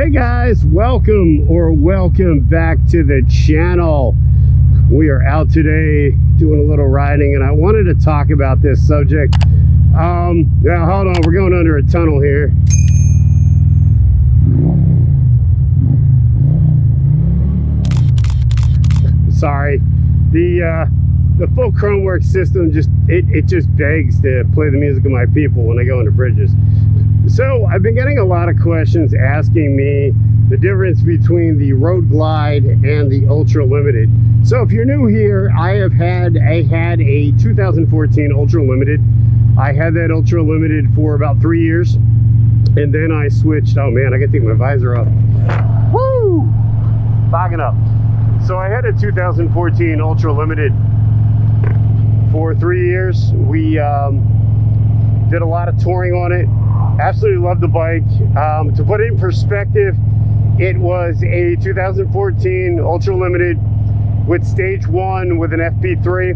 Hey guys, welcome back to the channel. We are out today doing a little riding, and I wanted to talk about this subject. Now hold on, we're going under a tunnel here. Sorry, the full Chromeworks system just begs to play the music of my people when I go into bridges. So I've been getting a lot of questions asking me the difference between the Road Glide and the Ultra Limited. So if you're new here, I had a 2014 Ultra Limited. I had that Ultra Limited for about 3 years, and then I switched. Oh man, I gotta take my visor off. Woo! Fogging up. So I had a 2014 Ultra Limited for 3 years. We did a lot of touring on it. Absolutely loved the bike. To put it in perspective, it was a 2014 Ultra Limited with stage 1 with an FP3,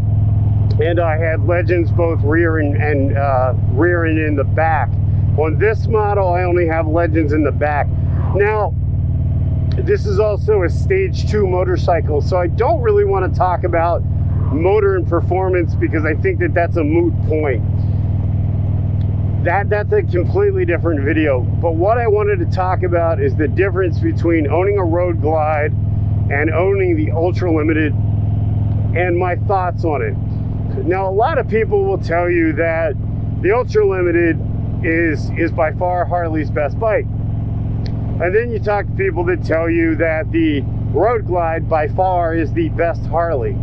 and I had Legends both rear and in the back. On this model, I only have Legends in the back. Now, this is also a stage 2 motorcycle, so I don't really want to talk about motor and performance because I think that that's a moot point. That's a completely different video. But what I wanted to talk about is the difference between owning a Road Glide and owning the Ultra Limited and my thoughts on it. Now, a lot of people will tell you that the Ultra Limited is by far Harley's best bike. And then you talk to people that tell you that the Road Glide by far is the best Harley.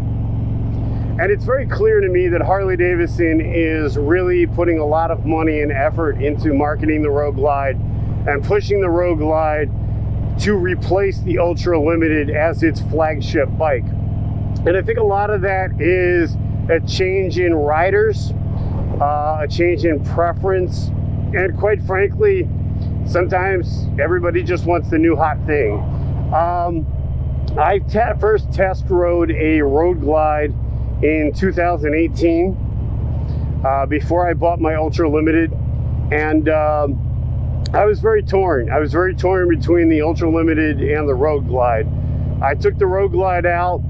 And it's very clear to me that Harley Davidson is really putting a lot of money and effort into marketing the Road Glide and pushing the Road Glide to replace the Ultra Limited as its flagship bike. And I think a lot of that is a change in riders, a change in preference, and quite frankly, sometimes everybody just wants the new hot thing. I first test rode a Road Glide in 2018 before I bought my Ultra Limited, and I was very torn. I was very torn between the Ultra Limited and the Road Glide. I took the Road Glide out.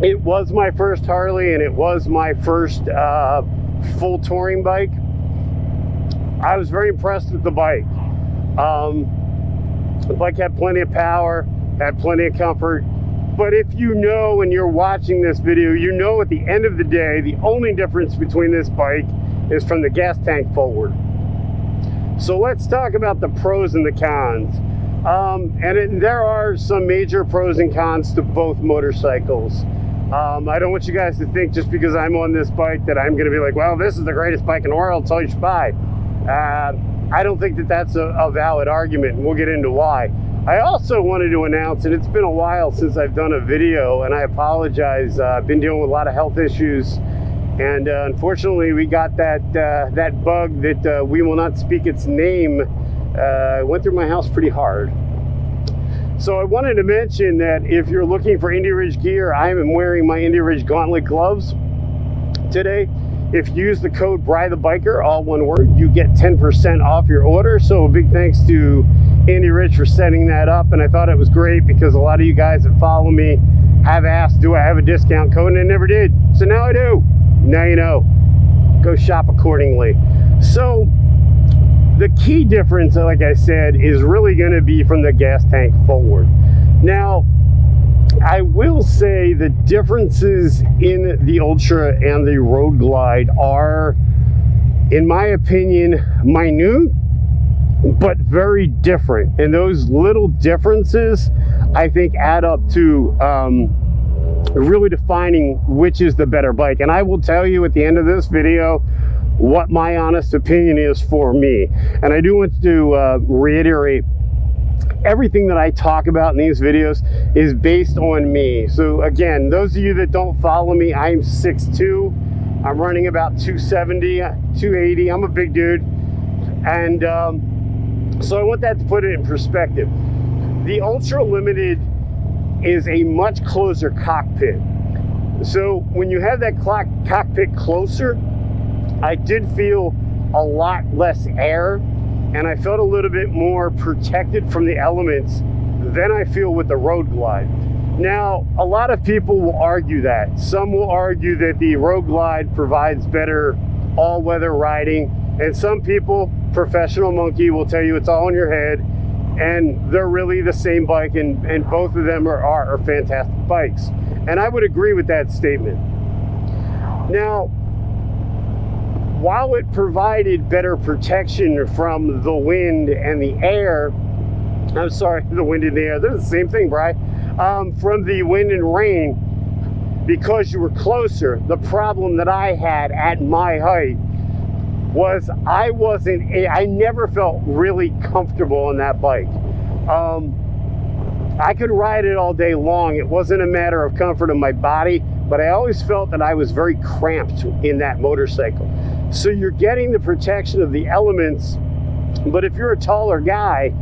It was my first Harley, and it was my first full touring bike. I was very impressed with the bike. The bike had plenty of power, had plenty of comfort. But if you know, when you're watching this video, you know at the end of the day, the only difference between this bike is from the gas tank forward. So let's talk about the pros and the cons. There are some major pros and cons to both motorcycles. I don't want you guys to think just because I'm on this bike that I'm going to be like, well, this is the greatest bike in the world, so you should buy. I don't think that that's a valid argument, and we'll get into why. I also wanted to announce, and it's been a while since I've done a video, and I apologize. I've been dealing with a lot of health issues, and unfortunately we got that bug that we will not speak its name. Went through my house pretty hard. So I wanted to mention that if you're looking for Indy Ridge gear, I am wearing my Indy Ridge Gauntlet gloves today. If you use the code BRYTHEBIKER, all one word, you get 10% off your order. So a big thanks to Indy Ridge for setting that up, and I thought it was great because a lot of you guys that follow me have asked, do I have a discount code? And I never did. So now I do. Now you know. Go shop accordingly. So the key difference, like I said, is really going to be from the gas tank forward. Now, I will say the differences in the Ultra and the Road Glide are, in my opinion, minute, but very different. And those little differences, I think, add up to really defining which is the better bike. And I will tell you at the end of this video what my honest opinion is for me. And I do want to reiterate, everything that I talk about in these videos is based on me. So again, those of you that don't follow me, I'm 6'2". I'm running about 270, 280. I'm a big dude. And so I want that to put it in perspective. The Ultra Limited is a much closer cockpit. So when you have that cockpit closer, I did feel a lot less air and I felt a little bit more protected from the elements than I feel with the Road Glide. Now, a lot of people will argue that. Some will argue that the Road Glide provides better all-weather riding, and some people, professional monkey, will tell you it's all in your head, and they're really the same bike, and both of them are fantastic bikes. And I would agree with that statement. Now, while it provided better protection from the wind and the air, I'm sorry, the wind and the air, they're the same thing, Bri. From the wind and rain, because you were closer, the problem that I had at my height was I never felt really comfortable on that bike. I could ride it all day long. It wasn't a matter of comfort of my body, but I always felt that I was very cramped in that motorcycle. So you're getting the protection of the elements, but if you're a taller guy,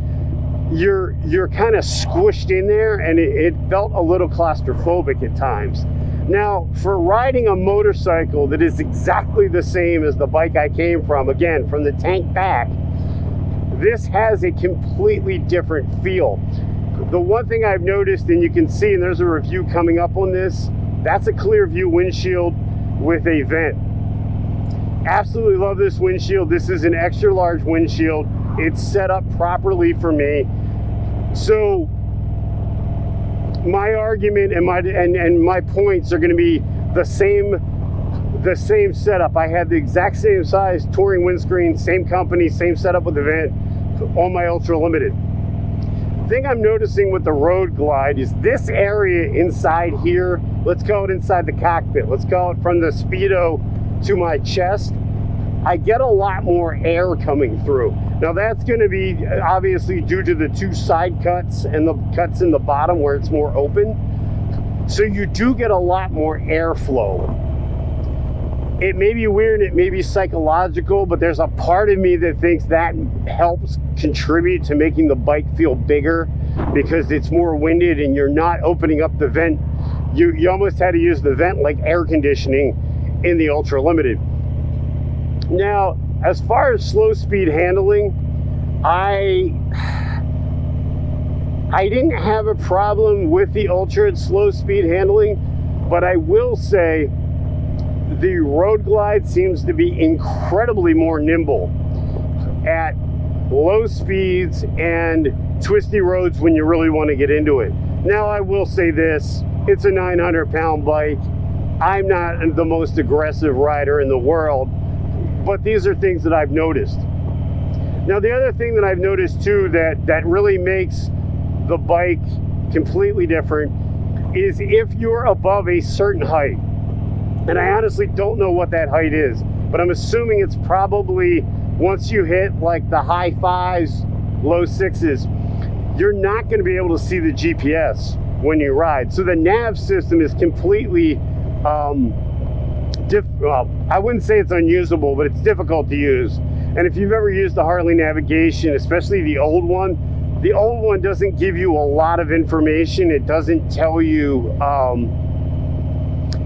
you're kind of squished in there, and it felt a little claustrophobic at times. Now, for riding a motorcycle that is exactly the same as the bike I came from, again, from the tank back, this has a completely different feel. The one thing I've noticed, and you can see, and there's a review coming up on this, that's a clear view windshield with a vent. Absolutely love this windshield. This is an extra large windshield. It's set up properly for me. So my argument and my points are going to be the same setup. I had the exact same size touring windscreen, same company, same setup with the vent on my Ultra Limited. The thing I'm noticing with the Road Glide is this area inside here, let's call it inside the cockpit, let's call it from the Speedo to my chest, I get a lot more air coming through. Now that's going to be obviously due to the two side cuts and the cuts in the bottom where it's more open. So you do get a lot more airflow. It may be weird, it may be psychological, but there's a part of me that thinks that helps contribute to making the bike feel bigger because it's more winded and you're not opening up the vent. You almost had to use the vent like air conditioning in the Ultra Limited. Now, as far as slow speed handling, I didn't have a problem with the Ultra at slow speed handling, but I will say the Road Glide seems to be incredibly more nimble at low speeds and twisty roads when you really want to get into it. Now, I will say this, it's a 900-pound bike. I'm not the most aggressive rider in the world, but these are things that I've noticed. Now, the other thing that I've noticed too that really makes the bike completely different is if you're above a certain height. And I honestly don't know what that height is, but I'm assuming it's probably once you hit like the high 5s, low 6s, you're not going to be able to see the GPS when you ride. So the nav system is completely, well, I wouldn't say it's unusable, but it's difficult to use. And if you've ever used the Harley navigation, especially the old one doesn't give you a lot of information. It doesn't tell you,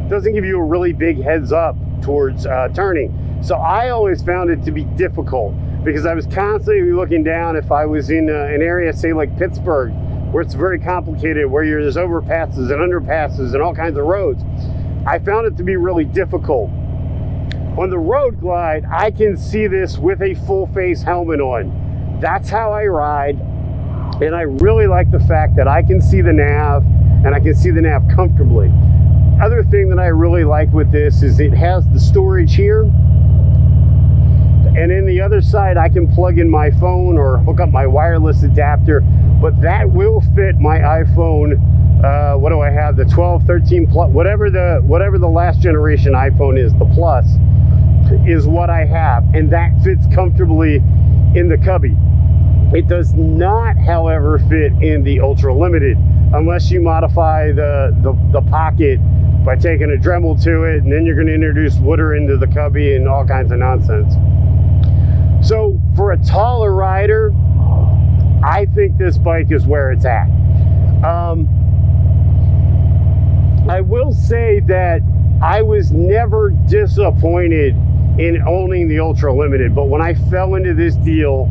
doesn't give you a really big heads up towards turning. So I always found it to be difficult because I was constantly looking down if I was in an area, say like Pittsburgh, where it's very complicated, where there's overpasses and underpasses and all kinds of roads. I found it to be really difficult. On the Road Glide, I can see this with a full face helmet on. That's how I ride, and I really like the fact that I can see the nav, and I can see the nav comfortably. Other thing that I really like with this is it has the storage here, and in the other side I can plug in my phone or hook up my wireless adapter, but that will fit my iPhone. What do I have? The 12, 13 plus, whatever the last generation iPhone is, the Plus is what I have, and that fits comfortably in the cubby. It does not, however, fit in the Ultra Limited unless you modify the pocket by taking a Dremel to it, and then you're going to introduce Wooder into the cubby and all kinds of nonsense. So for a taller rider, I think this bike is where it's at. I will say that I was never disappointed in owning the Ultra Limited, but when I fell into this deal,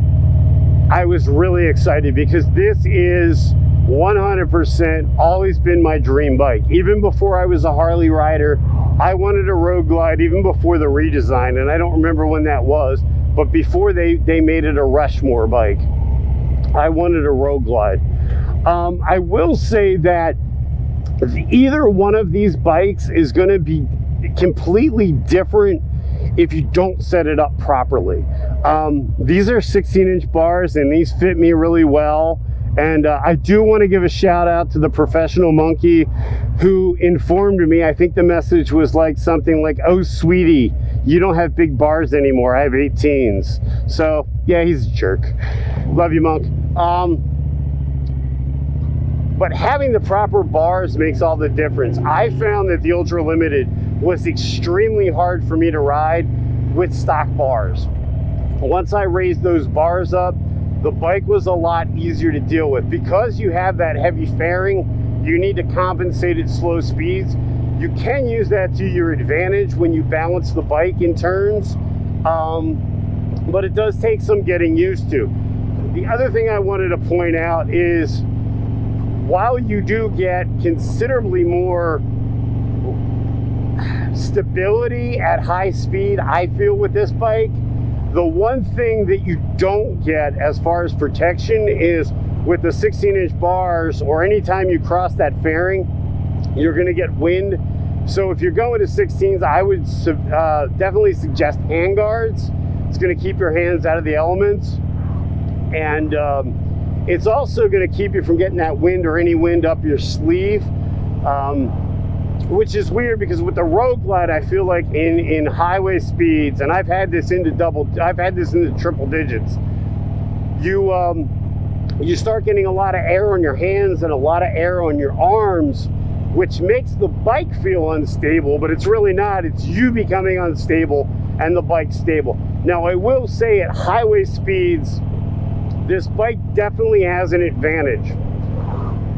I was really excited because this is 100% always been my dream bike. Even before I was a Harley rider, I wanted a Road Glide, even before the redesign, and I don't remember when that was, but before they made it a Rushmore bike, I wanted a Road Glide. I will say that either one of these bikes is going to be completely different if you don't set it up properly. These are 16-inch bars, and these fit me really well. And I do want to give a shout out to the professional monkey who informed me. I think the message was like something like, "Oh, sweetie, you don't have big bars anymore. I have 18s." So yeah, he's a jerk. Love you, Monk. But having the proper bars makes all the difference. I found that the Ultra Limited was extremely hard for me to ride with stock bars. Once I raised those bars up, the bike was a lot easier to deal with. Because you have that heavy fairing, you need to compensate at slow speeds. You can use that to your advantage when you balance the bike in turns, but it does take some getting used to. The other thing I wanted to point out is, while you do get considerably more stability at high speed, I feel, with this bike, the one thing that you don't get as far as protection is with the 16-inch bars, or anytime you cross that fairing, you're going to get wind. So if you're going to 16s, I would definitely suggest handguards. It's going to keep your hands out of the elements, and it's also going to keep you from getting that wind or any wind up your sleeve, which is weird because with the Road Glide, I feel like in highway speeds, and I've had this into triple digits, you start getting a lot of air on your hands and a lot of air on your arms, which makes the bike feel unstable, but it's really not. It's you becoming unstable and the bike stable. Now, I will say at highway speeds, this bike definitely has an advantage,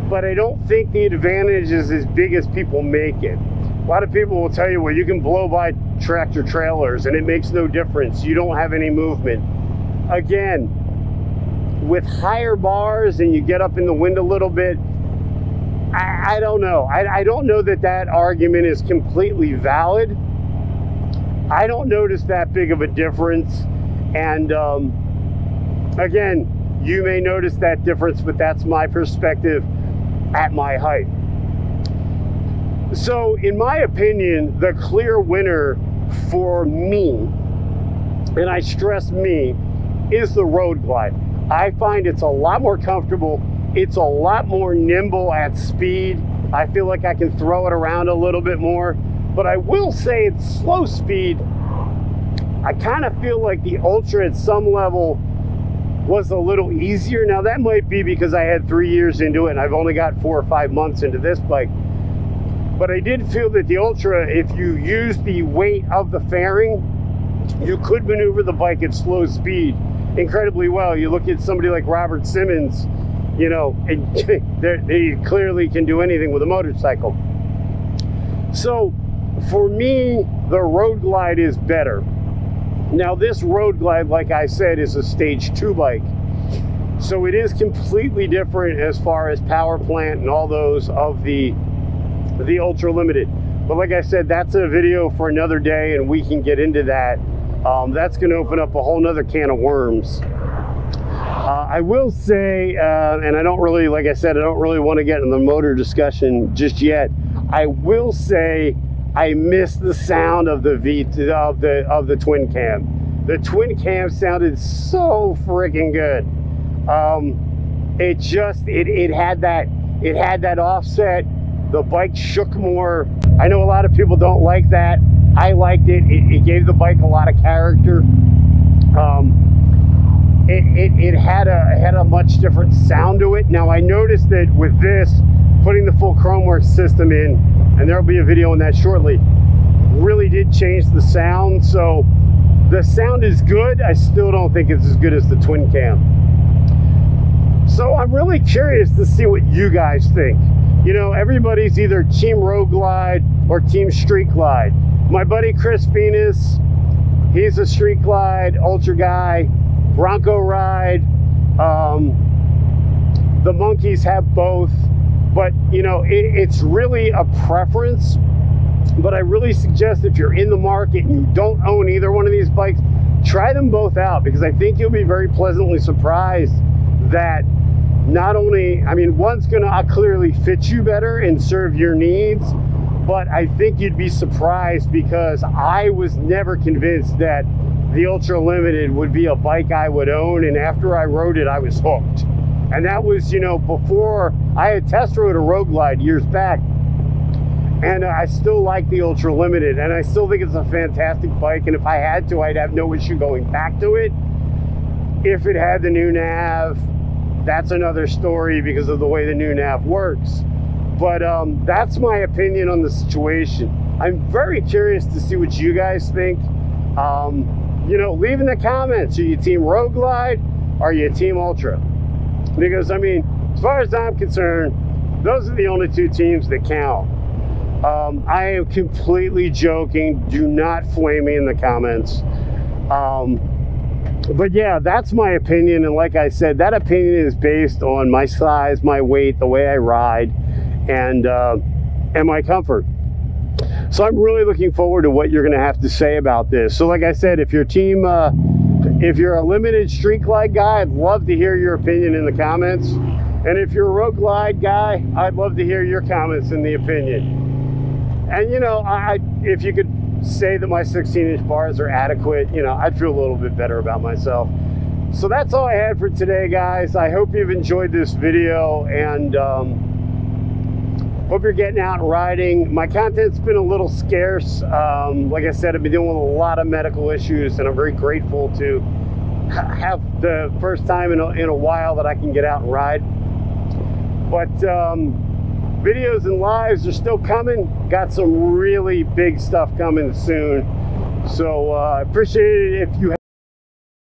but I don't think the advantage is as big as people make it. A lot of people will tell you, well, you can blow by tractor trailers and it makes no difference. You don't have any movement. Again, with higher bars and you get up in the wind a little bit, I don't know. I don't know that that argument is completely valid. I don't notice that big of a difference. And again, you may notice that difference, but that's my perspective at my height. So in my opinion, the clear winner for me, and I stress me, is the Road Glide. I find it's a lot more comfortable. It's a lot more nimble at speed. I feel like I can throw it around a little bit more, but I will say at slow speed, I kind of feel like the Ultra at some level was a little easier. Now that might be because I had 3 years into it and I've only got 4 or 5 months into this bike. But I did feel that the Ultra, if you use the weight of the fairing, you could maneuver the bike at slow speed incredibly well. You look at somebody like Robert Simmons, you know, and they clearly can do anything with a motorcycle. So for me, the Road Glide is better. Now this Road Glide, like I said, is a stage 2 bike. So it is completely different as far as power plant and all those of the Ultra Limited. But like I said, that's a video for another day and we can get into that. That's going to open up a whole nother can of worms. I will say, and I don't really, like I said, I don't really want to get in the motor discussion just yet. I will say I miss the sound of the the twin cam. The twin cam sounded so freaking good. It had that offset. The bike shook more. I know a lot of people don't like that. I liked it. It gave the bike a lot of character. It had a much different sound to it. Now I noticed that with this, putting the full Chromeworks system in, and there'll be a video on that shortly, really did change the sound. So the sound is good. I still don't think it's as good as the twin cam. So I'm really curious to see what you guys think. You know, everybody's either Team Road Glide or Team Street Glide. My buddy Chris Venus, he's a Street Glide Ultra guy. Bronco Ride, The monkeys have both, but you know, it's really a preference. But I really suggest if you're in the market and you don't own either one of these bikes, try them both out, because I think you'll be very pleasantly surprised that not only, I mean, one's gonna clearly fit you better and serve your needs, but I think you'd be surprised, because I was never convinced that the Ultra Limited would be a bike I would own, and after I rode it, I was hooked. And that was, you know, before I had test rode a Road Glide years back, and I still like the Ultra Limited, and I still think it's a fantastic bike, and if I had to, I'd have no issue going back to it. If it had the new nav, that's another story because of the way the new nav works. But that's my opinion on the situation. I'm very curious to see what you guys think. You know, leave in the comments, are you team Road Glide, or are you team Ultra? Because I mean, as far as I'm concerned, those are the only two teams that count. I am completely joking. Do not flame me in the comments. But yeah, that's my opinion. And like I said, that opinion is based on my size, my weight, the way I ride, and my comfort. So I'm really looking forward to what you're going to have to say about this. So like I said, if you're team, if you're a limited street glide guy, I'd love to hear your opinion in the comments. And if you're a Road Glide guy, I'd love to hear your comments in the opinion. And you know, if you could say that my 16-inch bars are adequate, you know, I'd feel a little bit better about myself. So that's all I had for today, guys. I hope you've enjoyed this video, and hope you're getting out and riding. My content's been a little scarce. Like I said, I've been dealing with a lot of medical issues, and I'm very grateful to have the first time in a while that I can get out and ride. But videos and lives are still coming. Got some really big stuff coming soon. So I appreciate it if you